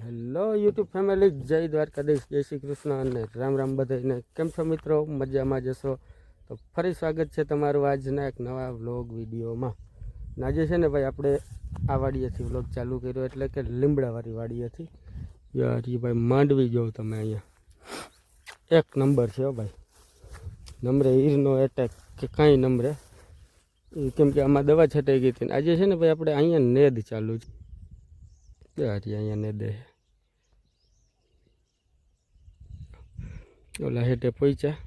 Hello YouTube family, જય દ્વારકાધીશ, જય શ્રી કૃષ્ણ અને રામ રામ બધાને. કેમ છો મિત્રો? મજામાં જશો તો ફરી સ્વાગત છે તમારું આજના એક નવા વ્લોગ વિડીયોમાં. આજે છે ને ભાઈ આપણે આ વાડીએથી વ્લોગ ચાલુ કર્યો, એટલે કે લીમડાવાળી વાડીએથી. યાર એ ભાઈ માંડવી જોઉં તમે, અહીંયા એક નંબર છે ભાઈ. નંબરે હીરનો એટેક કે કાંઈ નંબરે, કેમ કે આમાં દવા છટાઈ ગઈ હતી. આજે છે ને ભાઈ આપણે અહીંયા નેદ ચાલુ છે. યાર અહીંયા નેદે ઓલા હેઠે પહોંચ્યા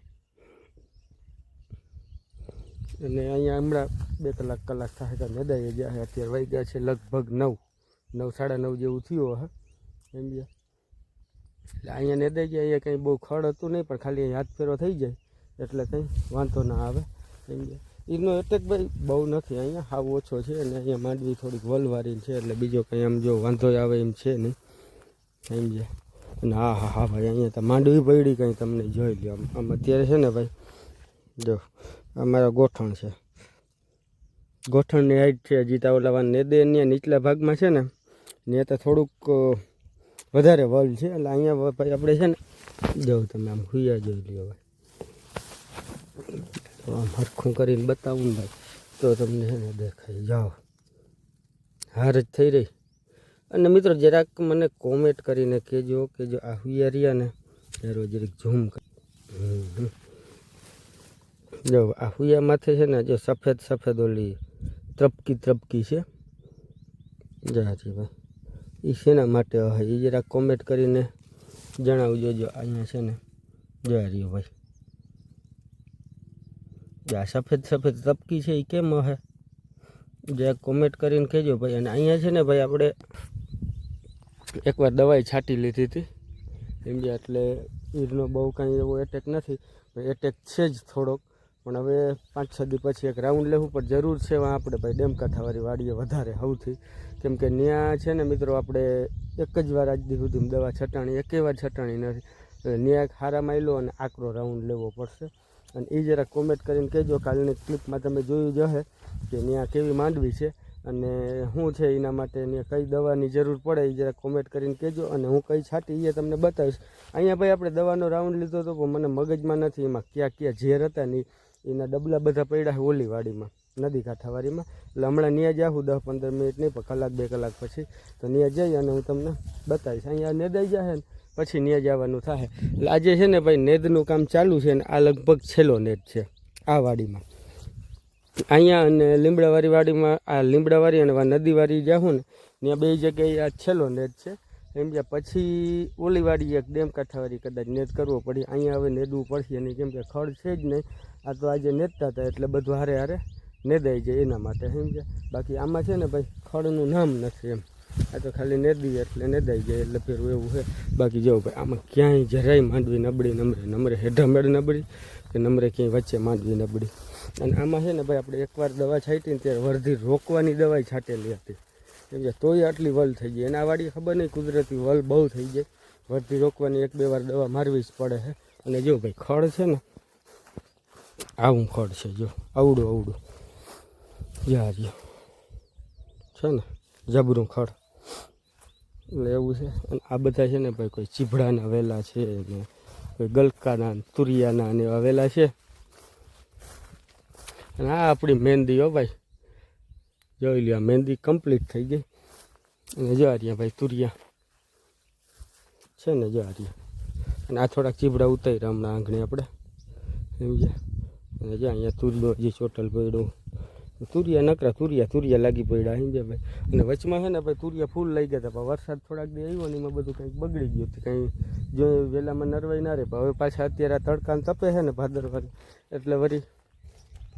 અને અહીંયા હમણાં 2 કલાક થાય તો નેદાઈ ગયા. અત્યારે વાગ્યા છે લગભગ 9, 9:30 જેવું થયું હે સમજ્યા. એટલે અહીંયા નેદાઈ ગયા. અહીંયા કંઈ બહુ ખડ હતું નહીં, પણ ખાલી હાથ ફેરો થઈ જાય એટલે કંઈ વાંધો ના આવે સમજ્યા. એનો એટેક ભાઈ બહુ નથી, અહીંયા હાવ ઓછો છે. અને અહીંયા માંડવી થોડીક વલવારી છે, એટલે બીજો કંઈ આમ જો વાંધો આવે એમ છે નહીં સમજ્યા. અને હા ભાઈ, અહીંયા તો માંડવી પડી કંઈ તમને જોઈ લો. આમ અત્યારે છે ને ભાઈ, જો અમારા ગોઠણ છે, ગોઠણની હાઈટ છે. હજી તો ઓલા નેદે ત્યાં નીચલા ભાગમાં છે ને, ત્યાં તો થોડુંક વધારે વલ છે. એટલે અહીંયા ભાઈ આપણે છે ને, જો તમે આમ હુયા જોઈ લ્યો ભાઈ. આમ હરખું કરીને બતાવું ને ભાઈ તો તમને છે ને દેખાઈ જાઓ, હાર જ થઈ રહી. અને મિત્રો જરાક મને કોમેન્ટ કરીને કહેજો કે જો આ હુયા રહ્યા ને ત્યારે જરાક ઝૂમ કર. જો આ હુયા માથે છે ને, જો સફેદ ઓલી ત્રપકી છે. જાજી ભાઈ એ શેના માટે હોય એ જરાક કોમેન્ટ કરીને જણાવજો. જો અહીંયા છે ને જા રહ્યો ભાઈ, આ સફેદ તપકી છે એ કેમ હે જરાક કોમેન્ટ કરીને કહેજો ભાઈ. અને અહીંયા છે ને ભાઈ આપણે એકવાર દવાઈ છાંટી લીધી હતી સમજ્યા. એટલે ઈરનો બહુ કાંઈ એવો એટેક નથી, એટેક છે જ થોડોક. પણ હવે 5-6 દી પછી એક રાઉન્ડ લેવું પણ જરૂર છે. આપણે ભાઈ ડેમકાંઠાવાળી વાડીએ વધારે સૌથી, કેમ કે ત્યાં છે ને મિત્રો આપણે એક જ વાર આજ દી સુધી દવા છટાણી, એકેય વાર છટાણી નથી. ત્યાં એક હારા માયલો અને આકરો રાઉન્ડ લેવો પડશે. અને એ જરા કોમેન્ટ કરીને કહેજો. કાલની ક્લિપમાં તમે જોયું જ હશે કે ત્યાં કેવી માંડવી છે અને શું છે એના માટે કઈ દવાની જરૂર પડે એ જરા કોમેન્ટ કરીને કહેજો. અને હું કઈ છાંટી એ તમને બતાવીશ. અહીંયા ભાઈ આપણે દવાનો રાઉન્ડ લીધો હતો પણ મને મગજમાં નથી એમાં ક્યાં ઝેર હતા ને એના ડબલા બધા પડ્યા છે ઓલી વાડીમાં, નદી કાંઠાવાડીમાં. એટલે હમણાં ત્યાં જાઉં 10-15 મિનિટ નહીં પણ 1-2 કલાક પછી તો ત્યાં જઈ અને હું તમને બતાવીશ. અહીંયા નેદાઈ જાય ને પછી ત્યાં જવાનું થાય. એટલે આજે છે ને ભાઈ નેદનું કામ ચાલુ છે ને આ લગભગ છેલ્લો નેદ છે આ વાડીમાં. અહીંયા અને લીમડાવાળી વાડીમાં, આ લીમડાવાળી અને નદીવાળી જાઉં ને ત્યાં 2 જગ્યાએ આ છેલ્લો નેદ છે સમજ્યા. પછી ઓલી વાડી એક ડેમ કાંઠાવાળી કદાચ નેદ કરવો પડે. અહીંયા હવે નેદવું પડશે નહીં, કેમ કે ખડ છે જ નહીં. આ તો આજે નેદતા હતા એટલે બધું હારે નેદાઈ જાય એના માટે સમજ્યા. બાકી આમાં છે ને ભાઈ ખડનું નામ નથી એમ, આ તો ખાલી નેદી એટલે નેદાઈ જાય એટલે ફેરવું એવું છે. બાકી જવું ભાઈ આમાં ક્યાંય જરાય માંડવી નબળી નમરે હેઠામેળ નબળી કે નમરે ક્યાંય વચ્ચે માંડવી નબળી. અને આમાં છે ને ભાઈ આપણે એકવાર દવા છાંટીને ત્યારે વરધી રોકવાની દવાઈ છાંટેલી હતી સમજ્યા, તોય આટલી વલ થઈ ગઈ. એના વાડી ખબર નહીં કુદરતી વલ બહુ થઈ જાય. વરધી રોકવાની 1-2 વાર દવા મારવી જ પડે છે. અને જો ભાઈ ખડ છે ને આવું ખડ છે, જો આવડું યાર છે ને જબરું ખડ એટલે એવું છે. અને આ બધા છે ને ભાઈ કોઈ ચીભડાના વેલા છે ને કોઈ ગલકાના તુરિયાના ને એવા વેલા છે. અને આ આપણી મહેંદી હો ભાઈ, જોઈ લ્યો મહેંદી કમ્પ્લીટ થઈ ગઈ. અને જો રહ્યા ભાઈ તુરિયા છે ને, જો રહ્યા. અને આ થોડાક ચીભડા ઉતાર્યા હમણાં આંગણે આપણે સમજ્યા. અને જો અહીંયા તુરિયો જે ચોટલ પડ્યું, તુરિયા લાગી પડ્યા સમજ્યા ભાઈ. અને વચમાં છે ને ભાઈ તુરિયા ફૂલ લઈ ગયા હતા, પણ વરસાદ થોડાક દી આવ્યો ને એમાં બધું કંઈક બગડી ગયું હતું. કંઈ જો વેલામાં નરવાઈ ના રહે. હવે પાછા અત્યારે તડકાને તપે છે ને ભાદરવાની, એટલે વળી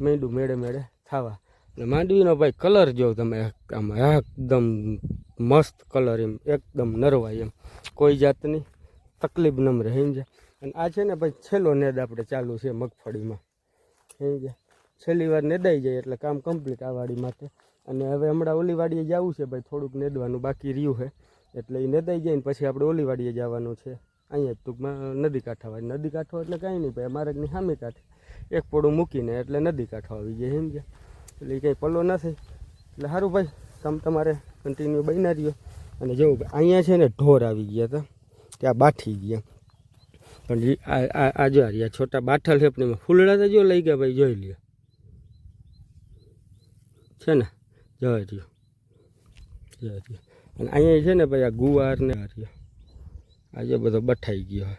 મેંડું મેળે થવા. એટલે માંડવીનો ભાઈ કલર જો તમે આમાં એકદમ મસ્ત કલર, એમ એકદમ નરવાય, એમ કોઈ જાતની તકલીફ નમ રહે સમજ્યા. અને આ છે ને ભાઈ છેલ્લો નેદ આપણે ચાલુ છે મગફળીમાં સમજ્યા. છેલ્લી વાર નેદાઈ જાય એટલે કામ કમ્પ્લીટ આ વાડી માટે. અને હવે હમણાં ઓલી વાડીએ જવું છે ભાઈ, થોડુંક નેદવાનું બાકી રહ્યું છે એટલે એ નેદાઈ જાય ને પછી આપણે ઓલી વાડીએ જવાનું છે. અહીંયા ટૂંકમાં નદી કાંઠો એટલે કાંઈ નહીં ભાઈ, માર્ગની સામે કાંઠે એક પોડું મૂકીને એટલે નદી કાંઠો આવી જાય સમજ્યા. એટલે એ કંઈ પલ્લો નથી. એટલે સારું ભાઈ, તમારે કન્ટિન્યુ બન્યા રહ્યો. અને જો અહીંયા છે ને ઢોર આવી ગયા હતા ત્યાં બાઠી ગયા પણ આ જો રહ્યા છોટા બાઠલ છે પણ એમાં ફૂલડા તો જો લઈ ગયા ભાઈ જોઈ લ્યો છે ને જોઈ રહ્યો અને અહીંયા છે ને ભાઈ આ ગુવાર ને રહ્યો આજે બધો બઠાઈ ગયો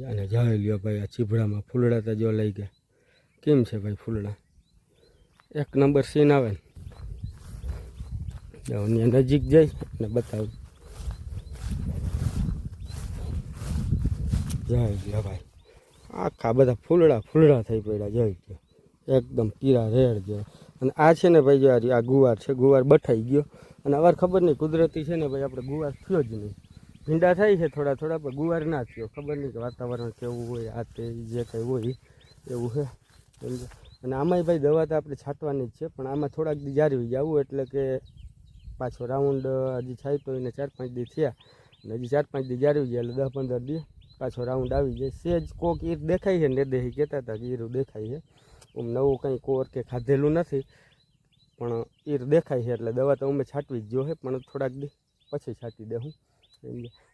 અને જોઈ લ્યો ભાઈ આ ચીભડામાં ફૂલડા તો જો લઈ ગયા કેમ છે ભાઈ ફૂલડા એક નંબર સીન આવે ને નજીક જઈ અને બતાવું જોઈ લ્યો ભાઈ આખા બધા ફૂલડા થઈ પડ્યા જોઈ લ્યો એકદમ પીળા રેડ જો અને આ છે ને ભાઈ જો આ ગુવાર છે ગુવાર બઠાઈ ગયો અને અવાર ખબર નહીં કુદરતી છે ને ભાઈ આપણે ગુવાર થયો જ નહીં ભીંડા થાય છે થોડા થોડા પણ ગુવાર ના થયો ખબર નહીં કે વાતાવરણ કેવું હોય આ તે જે કંઈ હોય એવું છે અને આમાંય ભાઈ દવા તો આપણે છાંટવાની જ છે પણ આમાં થોડાક દી જાળવી જવું એટલે કે પાછો રાઉન્ડ હજી છાંટ્યો એને 4-5 દી થયા અને હજી 4-5 દી જાળવી જાય એટલે 10-15 દી પાછો રાઉન્ડ આવી જાય સેજ કોક ઈર દેખાય છે ને દેહી કહેતા હતા કે ઈરું દેખાય છે નવું કંઈ કોર કે ખાધેલું નથી પણ ઈર દેખાય છે એટલે દવા તો અમે છાંટવી જ જોઈએ પણ થોડાક દી પછી છાંટી દઉં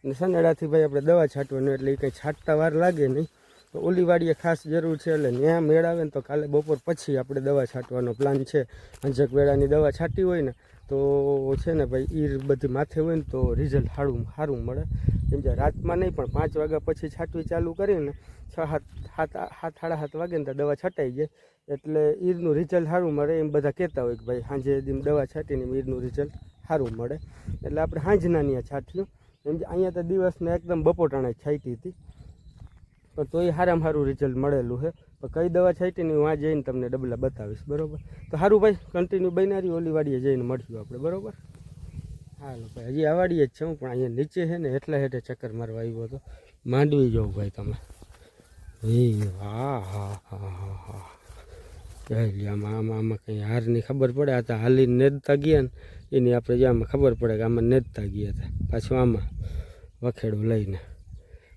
અને સનેડાથી ભાઈ આપણે દવા છાંટવાની એટલે એ કંઈ છાંટતા વાર લાગે નહીં તો ઓલી વાડીએ ખાસ જરૂર છે એટલે ત્યાં મેળ આવે ને તો કાલે બપોર પછી આપણે દવા છાંટવાનો પ્લાન છે અંજક વેળાની દવા છાંટી હોય ને તો છે ને ભાઈ ઈર બધી માથે હોય ને તો રિઝલ્ટ સારું મળે એમ કે રાતમાં નહીં પણ 5 વાગ્યા પછી છાંટવી ચાલુ કરીને 7-7 વાગે ને તો દવા છટાઈ જાય એટલે ઈરનું રિઝલ્ટ સારું મળે એમ બધા કહેતા હોય કે ભાઈ સાંજે દવા છાંટીને ઈરનું રિઝલ્ટ સારું મળે એટલે આપણે સાંજના ત્યાં છાંટ્યું એમ કે અહીંયા તો દિવસને એકદમ બપોટાણા છાંટી હતી પણ તોય સારામાં સારું રિઝલ્ટ મળેલું છે પણ કઈ દવા છાંટીને હું આ જઈને તમને ડબલા બતાવીશ બરાબર તો સારું ભાઈ કન્ટિન્યુ બનાવી ઓલી વાડીએ જઈને મળશું આપણે બરાબર હાલો ભાઈ હજી આ વાડીએ જ છે હું પણ અહીંયા નીચે છે ને હેઠે ચક્કર મારવા આવ્યો હતો માંડવી જાઉં ભાઈ તમે હા આમાં કંઈ હારની ખબર પડે આ તો હાલીને નેદતા ગયા ને એની આપણે જે આમાં ખબર પડે કે આમાં નેદતા ગયા હતા પાછું આમાં વખેડું લઈને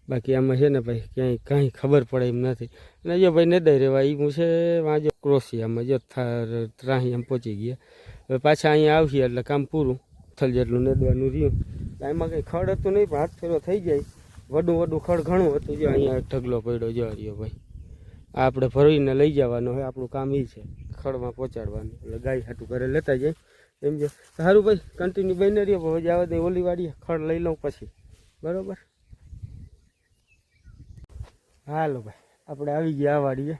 બાકી આમાં છે ને ભાઈ ક્યાંય કાંઈ ખબર પડે એમ નથી અને જો ભાઈ નેદાઈ રહેવા એ હું છે વાંચો ક્રોસિયામાં જો ત્રાહી એમ પહોંચી ગયા હવે પાછા અહીંયા આવીએ એટલે કામ પૂરું થલ જેટલું નેદવાનું રહ્યું એમાં કંઈ ખડ હતું નહીં પણ હાથ ફેરો થઈ જાય વડું ખડ ઘણું હતું જો અહીંયા ઢગલો પડ્યો જો રહ્યો ભાઈ આ આપણે ભરીને લઈ જવાનો હોય આપણું કામ એ છે ખડમાં પહોંચાડવાનું એટલે ગાય હાટું ઘરે લેતા જાય એમ છે સારું ભાઈ કન્ટિન્યુ બને રહ્યો હવે જવા દે ઓલી વાડીએ ખડ લઈ લઉં પછી બરાબર હાલો ભાઈ આપણે આવી ગયા આ વાડીએ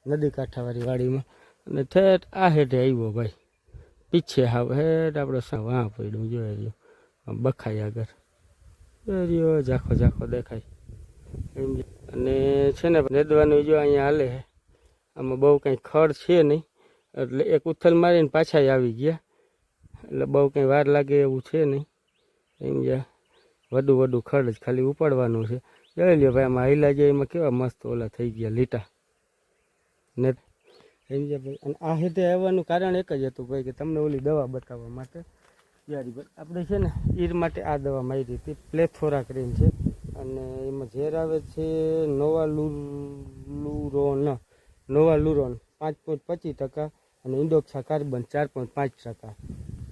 નદી કાંઠાવાળી વાડીમાં અને ઠેઠ આ હેઠે આવ્યો ભાઈ પીછે હાવ હેઠ આપણે વાં પડ્યું જોઈ રહ્યો બખાઈ આગળ જોઈ રહ્યો ઝાખો દેખાય એમ અને છે ને નેદવાનું જો અહીંયા હાલે છે આમાં બહુ કંઈ ખડ છે નહીં એટલે એક ઉથલ મારીને પાછા આવી ગયા એટલે બહુ કંઈ વાર લાગે એવું છે નહીં એમ જ્યાં વડું ખડ જ ખાલી ઉપાડવાનું છે જોઈ લ્યો ભાઈ આમાં હાઈલા જાય એમાં કેવા મસ્ત ઓલા થઈ ગયા લીટા ને એમ છે ભાઈ અને આ હેઠે આવવાનું કારણ એક જ હતું ભાઈ કે તમને ઓલી દવા બતાવવા માટે યારી ભાઈ આપણે છે ને ઈર માટે આ દવા મારી હતી પ્લેથોરા કરીને છે અને એમાં ઝેર આવે છે નોવાલુરોન 5.25% અને ઇન્ડોક્સા કાર્બન 4.5%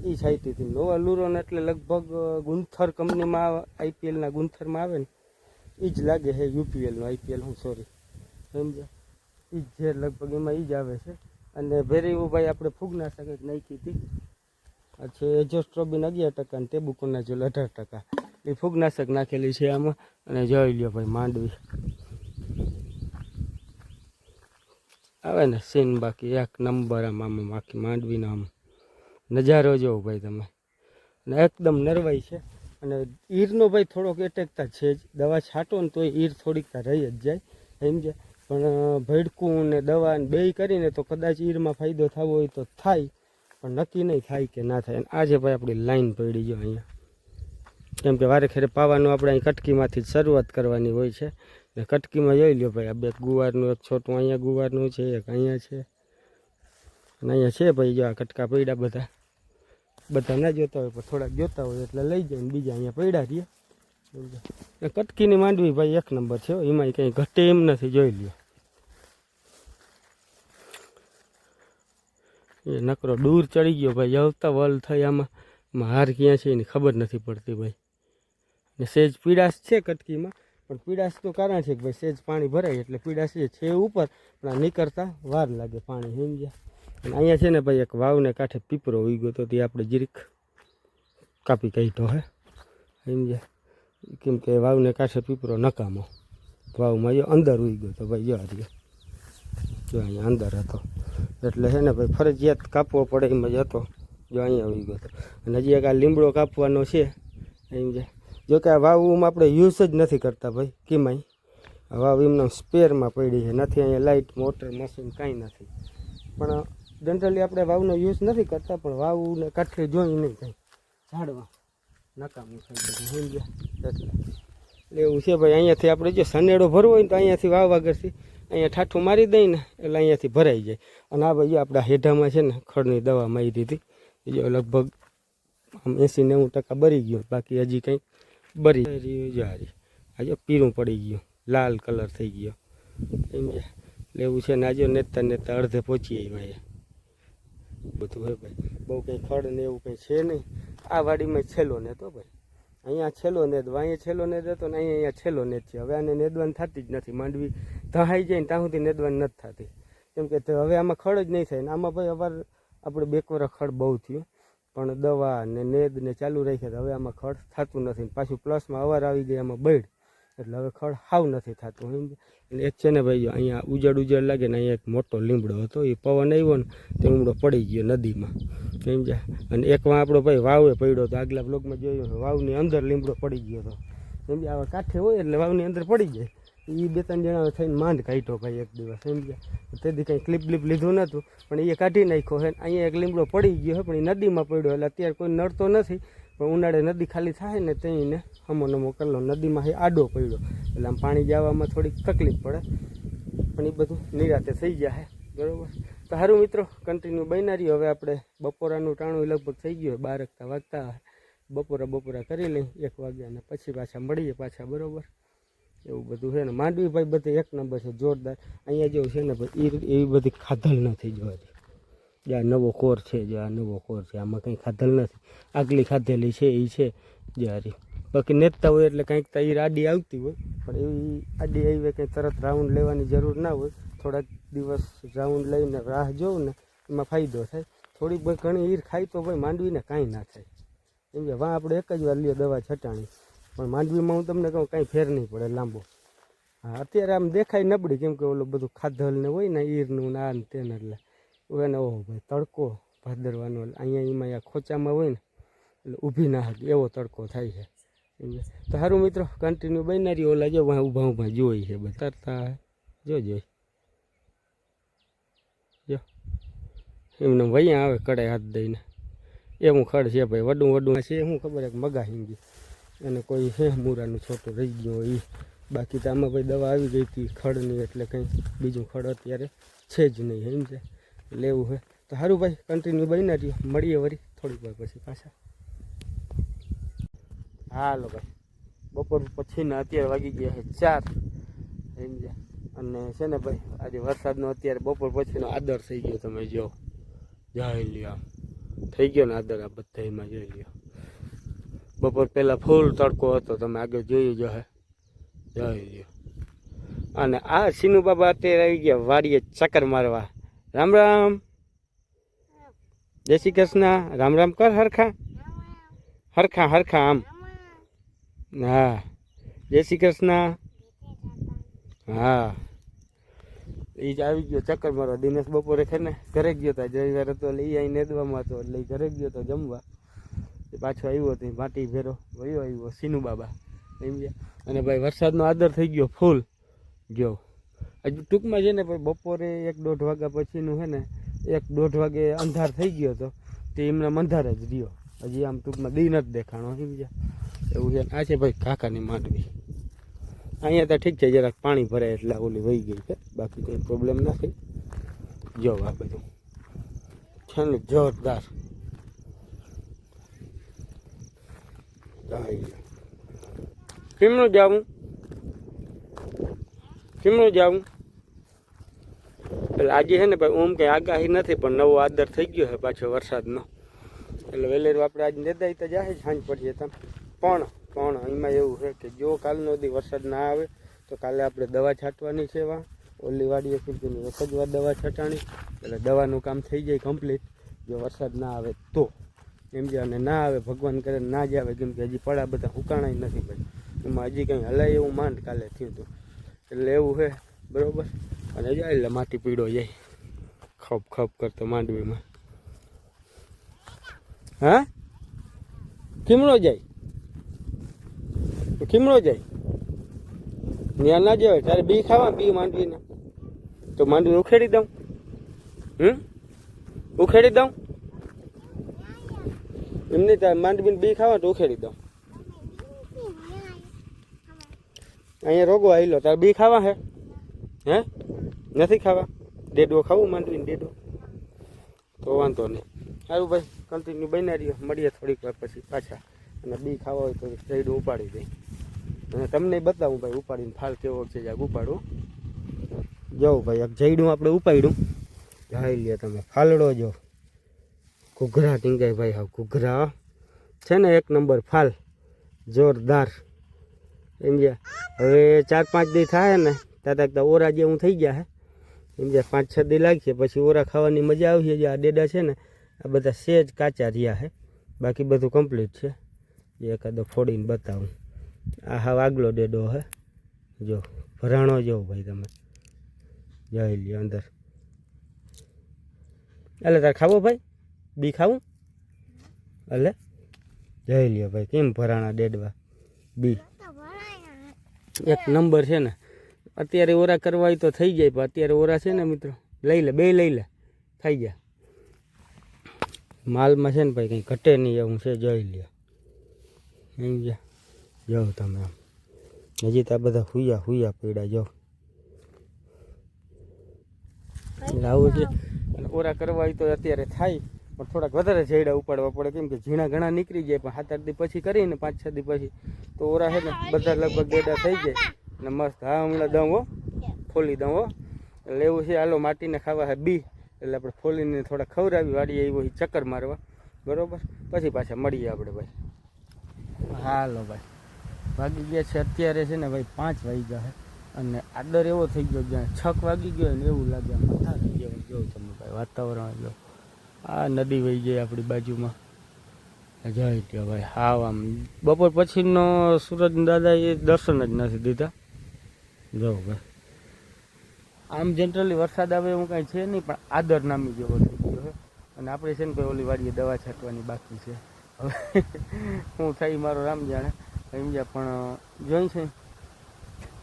એ છાંટી હતી નોવાલુરોન એટલે લગભગ ગુંથર કંપનીમાં આઈપીએલના ગુંથરમાં આવે ને એ જ લાગે છે યુપીએલનું આઈપીએલ હું સોરી સમજે એ જ ઝેર લગભગ એમાં એ જ આવે છે અને ભેરીવું ભાઈ આપણે ફૂગનાશક એક નાખી હતી છે એજોસ્ટ્રોબિન 11% અને ટેબુકોનાઝોલ 18% એ ફૂગનાશક નાખેલી છે આમાં અને જોઈ લ્યો ભાઈ માંડવી આવે ને સીન બાકી એક નંબર આમાં બાકી માંડવીનો આમ નજારો જોવો ભાઈ તમે અને એકદમ નરવાઈ છે અને ઈરનો ભાઈ થોડોક એટેકતા છે જ દવા છાંટો ને તો ઈર થોડીક રહી જ જાય સમજે પણ ભડકું ને દવા ને બેય કરીને તો કદાચ ઈરમાં ફાયદો થવો હોય તો થાય પણ નક્કી નહીં થાય કે ના થાય અને આજે ભાઈ આપણી લાઈન પડી જો અહીંયા કેમ કે વારે ખેરે પાવાનું આપણે અહીં કટકીમાંથી જ શરૂઆત કરવાની હોય છે ને કટકીમાં જોઈ લ્યો ભાઈ આ બે ગુવારનું એક છોટું અહીંયા ગુવારનું છે એક અહીંયા છે અને અહીંયા છે ભાઈ જો આ કટકા પડ્યા બધા ના જોતા હોય પણ થોડાક જોતા હોય એટલે લઈ જાય ને બીજા અહીંયા પડ્યા રહીએ કટકીની માંડવી ભાઈ એક નંબર છે એમાં કંઈ ઘટે એમ નથી જોઈ લ્યો એ નકરો દૂર ચડી ગયો ભાઈ આવતા વલ થઈ આમાં હાર ક્યાં છે એની ખબર નથી પડતી ભાઈ. ને સેજ પીડાશ છે કટકીમાં, પણ પીડાશ તો કારણ છે કે ભાઈ સેજ પાણી ભરાય એટલે પીડાશ છે ઉપર, પણ આ નીકળતા વાર લાગે પાણી, સમજ્યા. અને અહીંયા છે ને ભાઈ એક વાવને કાંઠે પીપરો ઉઈ ગયો તો તે આપણે જીરીક કાપી કાઢ્યો હે, સમજ્યા. કેમ કે વાવને કાંઠે પીપરો નકામો, વાવમાં જો અંદર ઉઈ ગયો તો ભાઈ જો રહ્યો, જો અહીંયા અંદર હતો એટલે છે ને ભાઈ ફરજિયાત કાપવો પડે એમ જ હતો, જો અહીંયા ઉઈ ગયો હતો. અને હજી એક આ લીમડો કાપવાનો છે, સમજ્યા. જો કે આ વાવમાં આપણે યુઝ જ નથી કરતા ભાઈ કેમાંય, આ વાવ એમના સ્પેરમાં પડી છે, નથી અહીંયા લાઇટ મોટર મશીન કાંઈ નથી. પણ જનરલી આપણે વાવનો યુઝ નથી કરતા, પણ વાવને કાંઠે જોઈ નહીં કાંઈ ઝાડવા નકામું થઈ જાય, સમજ્યા. એટલે એવું છે ભાઈ. અહીંયાથી આપણે જો સનેડો ભરવો હોય ને તો અહીંયાથી વાવ આગળથી અહીંયા ઠાઠું મારી દઈ ને એટલે અહીંયાથી ભરાઈ જાય. અને આ ભાઈ આપણા હેઠામાં છે ને ખડની દવા મારી દીધી, જો લગભગ આમ 80-90% બરી ગયો, બાકી હજી કંઈક બરી જારી. આ જો પીળું પડી ગયું, લાલ કલર થઈ ગયો, સમજ્યા. એટલે એવું છે ને આજે નેતા અડધે પહોંચી આવ્યા બધું હે ભાઈ. બહુ કંઈ ખડ ને એવું કંઈ છે નહીં. આ વાડીમાં છેલ્લો નેત હો ભાઈ, અહીંયા છેલ્લો નેદ, અહીંયા છેલ્લો નેદ હતો ને અહીંયા છેલ્લો નેદ છે. હવે આને નેદવાન થતી જ નથી, માંડવી ધહાઈ જાય ને ત્યાં સુધી નેદવાન નથી થતી, કેમ કે હવે આમાં ખડ જ નહીં થાય ને. આમાં ભાઈ અવાર આપણે 2 વર્ષ ખડ બહુ થયું, પણ દવા ને નેદ ને ચાલુ રાખ્યા હવે આમાં ખડ થતું નથી. પાછું પ્લસમાં અવાર આવી ગઈ આમાં બૈડ, એટલે હવે ખડ હાવ નથી થતું, સમજે. અને એક છે ને ભાઈ જો અહીંયા ઉજળ લાગે ને અહીંયા એક મોટો લીમડો હતો, એ પવન આવ્યો ને તે લીમડો પડી ગયો નદીમાં, સમજ્યા. અને એકમાં આપણો ભાઈ વાવે પડ્યો હતો, આગલા બ્લોગમાં જોયું વાવની અંદર લીમડો પડી ગયો હતો, સમજ્યા. આવા કાંઠે હોય એટલે વાવની અંદર પડી જાય. એ 2-3 જણા થઈને માંડ કાઢ્યો ભાઈ એક દિવસ, સમજ્યા. તેથી કંઈ ક્લિપ લીધું નહોતું, પણ એ કાઢી નાખ્યો છે. અહીંયા એક લીમડો પડી ગયો છે, પણ એ નદીમાં પડ્યો એટલે અત્યારે કોઈ નડતો નથી. પણ ઉનાળે નદી ખાલી થાય ને તેને હમો નમો કરલો, નદીમાં આડો પડ્યો એટલે આમ પાણી જવામાં થોડીક તકલીફ પડે, પણ એ બધું નિરાતે થઈ જાય, બરાબર. તો સારું મિત્રો, કન્ટિન્યુ બન્યા રહ્યો. હવે આપણે બપોરાનું ટાણું લગભગ થઈ ગયું, 12 વાગતા બપોરા કરી લઈ 1 વાગ્યા ને પછી પાછા મળીએ પાછા, બરાબર. એવું બધું છે ને. માંડવી ભાઈ બધી 1 નંબર છે, જોરદાર. અહીંયા જેવું છે ને ભાઈ એવી બધી ખાધલ નથી જોવાતી. જે આ નવો કોર છે, જે આ નવો કોર છે, આમાં કંઈ ખાધલ નથી. આગલી ખાધેલી છે એ છે જારી. બાકી નેતતા હોય એટલે કંઈક તો એ આડી આવતી હોય, પણ એવી આડી આવી કંઈ તરત રાઉન્ડ લેવાની જરૂર ના હોય. થોડાક દિવસ રાઉન્ડ લઈને રાહ જોઉં ને એમાં ફાયદો થાય. થોડીક ભાઈ ઘણી ઈર ખાય તો ભાઈ માંડવીને કાંઈ ના થાય, કેમ કે વાં આપણે એક જ વાર લ્યો દવા છટાણી, પણ માંડવીમાં હું તમને કહું કાંઈ ફેર નહીં પડે લાંબો. હા અત્યારે આમ દેખાય નબળી, કેમ કે ઓલું બધું ખાધલ ને હોય ને ઈરનું ના ને તેને, એટલે એને ઓહો ભાઈ તડકો ભાદરવાનો અહીંયા એમાં આ ખોચામાં હોય ને એટલે ઊભી ના હતી એવો તડકો થાય છે. તો સારું મિત્રો, કન્ટિન્યુ બનનારી. ઓલા જો ઊભા જોઈ છે બતારતા, જોઈ જો એમને વૈયા આવે કડાઈ હાથ દઈને, એવું ખડ છે ભાઈ. વડું છે શું ખબર એક મગા હિંગી અને કોઈ છે મૂરાનું છોટું રહી ગયું હોય એ. બાકી તો આમાં ભાઈ દવા આવી ગઈ હતી ખડની, એટલે કંઈ બીજું ખડ અત્યારે છે જ નહીં, સમજે. લેવું હોય તો સારું ભાઈ, કન્ટિન્યુ બન્યા રહ્યો. મળીએ વળી થોડીક વાર પછી પાછા. હાલો ભાઈ, બપોર પછીના અત્યારે વાગી ગયા છે 4, સમજ્યા. અને છે ને ભાઈ આજે વરસાદનો અત્યારે બપોર પછીનો આદર થઈ ગયો, તમે જો જોઈ લ્યો, આમ થઈ ગયો ને આદર આ બધામાં જોઈ લ્યો. બપોર પહેલાં ફૂલ તડકો હતો, તમે આગળ જોયું જો હે, જોઈ લ્યો. અને આ સીનુ બાબા અત્યારે આવી ગયા વાડીએ ચક્કર મારવા. રામ રામ, જય શ્રી કૃષ્ણ. રામ રામ કર હરખા હરખા આમ. હા જય શ્રી કૃષ્ણ. હા એ જ આવી ગયો ચક્કર મારવા. દિનેશ બપોરે છે ને ઘરે ગયો હતો, રવિવાર હતો એટલે એ અહીં નેદવામાં હતો એટલે ઘરે ગયો હતો જમવા. પાછો આવ્યો હતો માટી ભેરો વયો આવ્યો સીનુ બાબા, સમજ્યા. અને ભાઈ વરસાદનો આદર થઈ ગયો ફૂલ ગયો. હજુ ટૂંકમાં છે ને ભાઈ બપોરે 1-1.5 વાગ્યા પછીનું છે ને 1-1.5 વાગે અંધાર થઈ ગયો હતો, તે એમના અંધાર જ રહ્યો. હજી આમ ટૂંકમાં દી નથી દેખાણો, સમજ્યા. એવું છે. આ છે ભાઈ કાકાની માંડવી. અહીંયા તો ઠીક છે, જરાક પાણી ભરાય એટલે ઓલી વહી ગઈ છે, બાકી કંઈ પ્રોબ્લેમ નથી. જો આ બધું છે ને જોરદાર. કેમનું જાવું એટલે આજે છે ને ભાઈ ઓમ કંઈ આગાહી નથી, પણ નવો આદર થઈ ગયો છે પાછો વરસાદનો. એટલે વેલેરું આપણે આજ નેદાઈ તો જાય સાંજ પડીએ તમે પણ એમાં એવું છે કે જો કાલનો દી વરસાદ ના આવે તો કાલે આપણે દવા છાંટવાની છે વા ઓલી વાડીએ સુધી એક જ વાર દવા છટાણી એટલે દવાનું કામ થઈ જાય કમ્પ્લીટ જો વરસાદ ના આવે તો સમજે અને ના આવે ભગવાન કરે ના જ આવે કેમ કે હજી પડા બધા હુકાણા નથી ભાઈ એમાં હજી કંઈ હલાય એવું માંડ કાલે થયું હતું એટલે એવું છે બરાબર અને જાય એટલે માટી પીળો જાય ખપ ખપ કરતો માંડવીમાં હા ખીમડો જાય ત્યાં ના જવાય તારે બી ખાવા બી માંડવીને તો માંડવી ઉખેડી દઉં ઉખેડી દઉં એમને તારે માંડવીને બી ખાવા તો ઉખેડી દઉં અહીંયા રોગો આવેલો તારે બી ખાવા હે નથી ખાવા ડેડો ખાવું માંડવીને ડેડો તો વાંધો નહીં સારું ભાઈ કન્ટિન્યુ બન્યા રહ્યો મળીએ થોડીક વાર પછી પાછા અને બી ખાવા હોય તો જઈડું ઉપાડી દઈ અને તમને બતાવું ભાઈ ઉપાડીને ફાલ કેવો છે જાગ ઉપાડું જવું ભાઈ એક જઈડું આપણે ઉપાડ્યું જાઈ લે તમે ફાલડો જો ઘૂઘરા ટીંગાય ભાઈ હા ઘૂઘરા છે ને એક નંબર ફાલ જોરદાર સમજ્યા હવે 4-5 દી થાય ને ત્યાં ઓરા જેવું થઈ ગયા હે સમજ્યા 5-6 દી લાગશે પછી ઓરા ખાવાની મજા આવશે જે આ ડેડા છે ને આ બધા સેજ કાચા રહ્યા હે બાકી બધું કમ્પ્લીટ છે એકાદો ફોડીને બતાવું આ હા આગલો ડેડો હે જો ભરાણો જો ભાઈ તમે જઈ લ્યો અંદર એટલે તારે ખાવો ભાઈ બી ખાવું એટલે જઈ લ્યો ભાઈ કેમ ભરાણા ડેડવા બી એક નંબર છે ને અત્યારે ઓરા કરવા હોય તો થઈ જાય પણ અત્યારે ઓરા છે ને મિત્રો લઈ લે બે લઈ લે થઈ ગયા માલમાં છે ને ભાઈ કંઈ ઘટે નહીં એવું છે જોઈ લ્યો સમજ્યા જાઓ તમે આમ હજી તો આ બધા હુયા પીડા જાઓ એટલે આવું છે અને ઓરા કરવા હોય તો અત્યારે થાય પણ થોડાક વધારે ઝેડા ઉપાડવા પડે કેમ કે ઝીણા ઘણા નીકળી જાય પણ 7-8 દી પછી કરીને 5-6 દી પછી તો ઓરા છે ને બધા લગભગ ડેડા થઈ જાય અને મસ્ત હા હમણાં દઉં હો ફોલી દઉં હો એટલે એવું છે હાલો માટીને ખાવા હે બી એટલે આપણે ફોલીને થોડા ખવડાવી વાડીએ એવું ચક્કર મારવા બરાબર પછી પાછા મળીએ આપણે ભાઈ હાલો ભાઈ વાગી ગયા છે અત્યારે છે ને ભાઈ 5 વાગી ગયા છે અને આદર એવો થઈ ગયો જ્યાં 6 વાગી ગયો ને એવું લાગે આમ મથા થઈ ગયો જોઉં તમે ભાઈ વાતાવરણ જો આ નદી વહી જાય આપણી બાજુમાં જઈ ગયો ભાઈ હાવ આમ બપોર પછીનો સૂરજ દાદા એ દર્શન જ નથી દીધા જો ભાઈ આમ જનરલી વરસાદ આવે એવું કાંઈ છે નહીં પણ આદર નામી જેવો થઈ ગયો છે અને આપણે છે ને ભાઈ ઓલી વાડીએ દવા છાંટવાની બાકી છે હવે હું થઈ મારો રામ જાણે સમજ્યા પણ જોઈ છે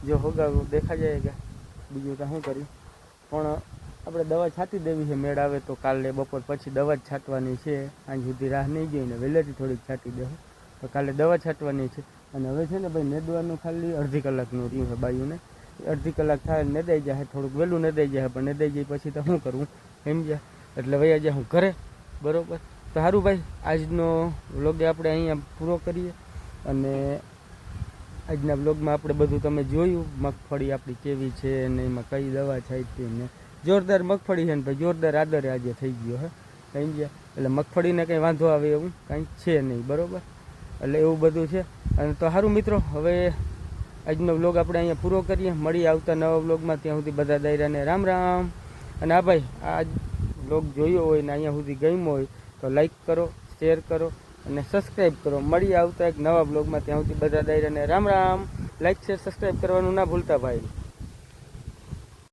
જો હોગાવું દેખા જાય કે બીજું કાંઈ શું કર્યું પણ આપણે દવા છાંટી દેવી છે મેળ આવે તો કાલે બપોર પછી દવા જ છાંટવાની છે આજ સુધી રાહ નહીં જોઈને વહેલેથી થોડીક છાંટી દેવું તો કાલે દવા છાંટવાની છે અને હવે છે ને ભાઈ નેદવાનું ખાલી અડધી કલાકનું રહ્યું છે બાયુને અડધી કલાક થાય નેદાઈ જાય થોડુંક વહેલું નેદાઈ જાય પણ નેદાઈ જાય પછી તો શું કરવું સમજ્યા એટલે વયા જાય હું ઘરે બરાબર તો સારું ભાઈ આજનો વ્લોગ આપણે અહીંયા પૂરો કરીએ અને આજના વ્લોગમાં આપણે બધું તમે જોયું મગફળી આપણી કેવી છે અને એમાં કઈ દવા છાંટી ને જોરદાર મગફળી છે ને ભાઈ જોરદાર આદરે આજે થઈ ગયો હે સમજ્યા એટલે મગફળીને કંઈ વાંધો આવે એવું કાંઈ છે નહીં બરાબર એટલે એવું બધું છે અને તો સારું મિત્રો હવે આજનો વ્લોગ આપણે અહીંયા પૂરો કરીએ મળી આવતા નવા વ્લોગમાં ત્યાં સુધી બધા દાયરાને રામ રામ અને હા ભાઈ આ વ્લોગ જોયો હોય ને અહીંયા સુધી ગમ્યો હોય તો લાઈક કરો શેર કરો અને સબસ્ક્રાઈબ કરો મળી આવતા એક નવા વ્લોગમાં ત્યાં સુધી બધા દાયરાને Ram Ram like share subscribe કરવાનું ના ભૂલતા ભાઈ